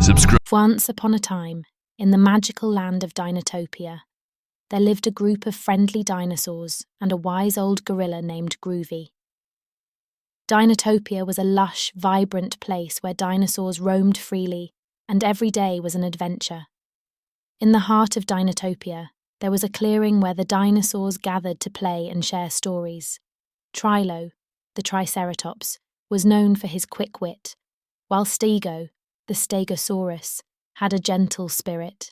Subscribe. Once upon a time, in the magical land of Dinotopia, there lived a group of friendly dinosaurs and a wise old gorilla named Groovy. Dinotopia was a lush, vibrant place where dinosaurs roamed freely, and every day was an adventure. In the heart of Dinotopia, there was a clearing where the dinosaurs gathered to play and share stories. Trilo, the Triceratops, was known for his quick wit, while Stego, the Stegosaurus, had a gentle spirit.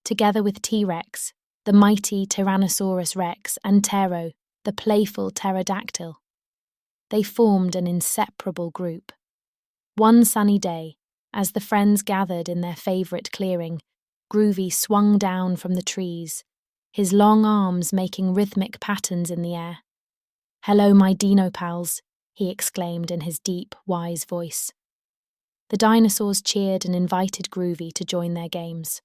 Together with T-Rex, the mighty Tyrannosaurus Rex, and Ptero, the playful pterodactyl, they formed an inseparable group. One sunny day, as the friends gathered in their favourite clearing, Groovy swung down from the trees, his long arms making rhythmic patterns in the air. "Hello, my dino pals," he exclaimed in his deep, wise voice. The dinosaurs cheered and invited Groovy to join their games.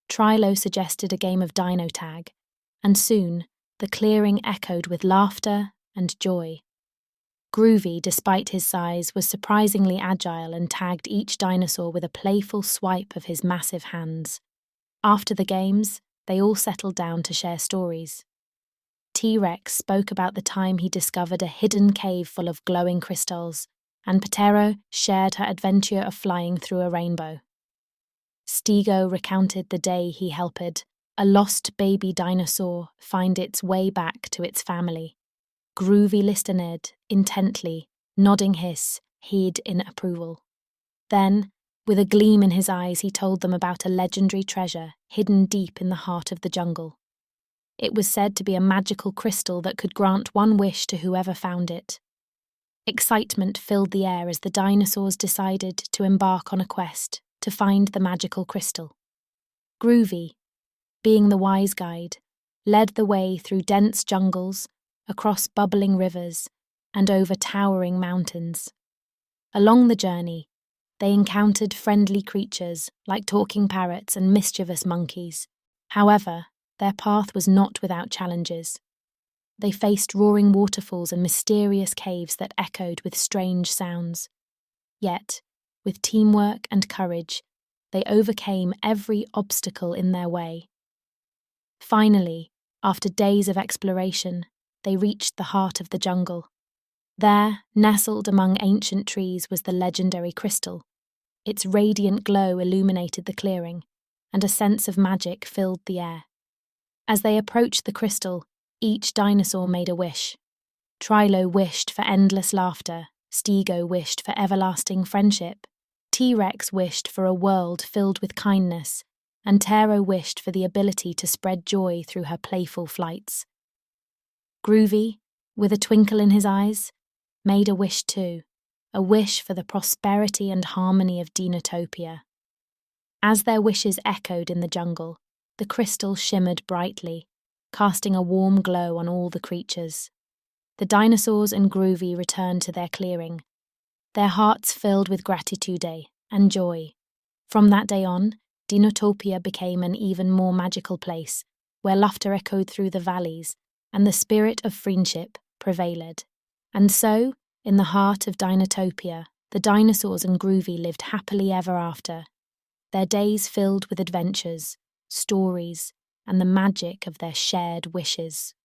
Trilo suggested a game of dino tag, and soon the clearing echoed with laughter and joy. Groovy, despite his size, was surprisingly agile and tagged each dinosaur with a playful swipe of his massive hands. After the games, they all settled down to share stories. T-Rex spoke about the time he discovered a hidden cave full of glowing crystals, and Ptero shared her adventure of flying through a rainbow. Stego recounted the day he helped a lost baby dinosaur find its way back to its family. Groovy listened intently, nodding his head in approval. Then, with a gleam in his eyes, he told them about a legendary treasure hidden deep in the heart of the jungle. It was said to be a magical crystal that could grant one wish to whoever found it. Excitement filled the air as the dinosaurs decided to embark on a quest to find the magical crystal. Groovy, being the wise guide, led the way through dense jungles, across bubbling rivers, and over towering mountains. Along the journey, they encountered friendly creatures like talking parrots and mischievous monkeys. However, their path was not without challenges. They faced roaring waterfalls and mysterious caves that echoed with strange sounds. Yet, with teamwork and courage, they overcame every obstacle in their way. Finally, after days of exploration, they reached the heart of the jungle. There, nestled among ancient trees, was the legendary crystal. Its radiant glow illuminated the clearing, and a sense of magic filled the air. As they approached the crystal, each dinosaur made a wish. Trilo wished for endless laughter, Stego wished for everlasting friendship, T-Rex wished for a world filled with kindness, and Ptero wished for the ability to spread joy through her playful flights. Groovy, with a twinkle in his eyes, made a wish too, a wish for the prosperity and harmony of Dinotopia. As their wishes echoed in the jungle, the crystal shimmered brightly, casting a warm glow on all the creatures. The dinosaurs and Groovy returned to their clearing, their hearts filled with gratitude and joy. From that day on, Dinotopia became an even more magical place, where laughter echoed through the valleys, and the spirit of friendship prevailed. And so, in the heart of Dinotopia, the dinosaurs and Groovy lived happily ever after, their days filled with adventures, stories, and the magic of their shared wishes.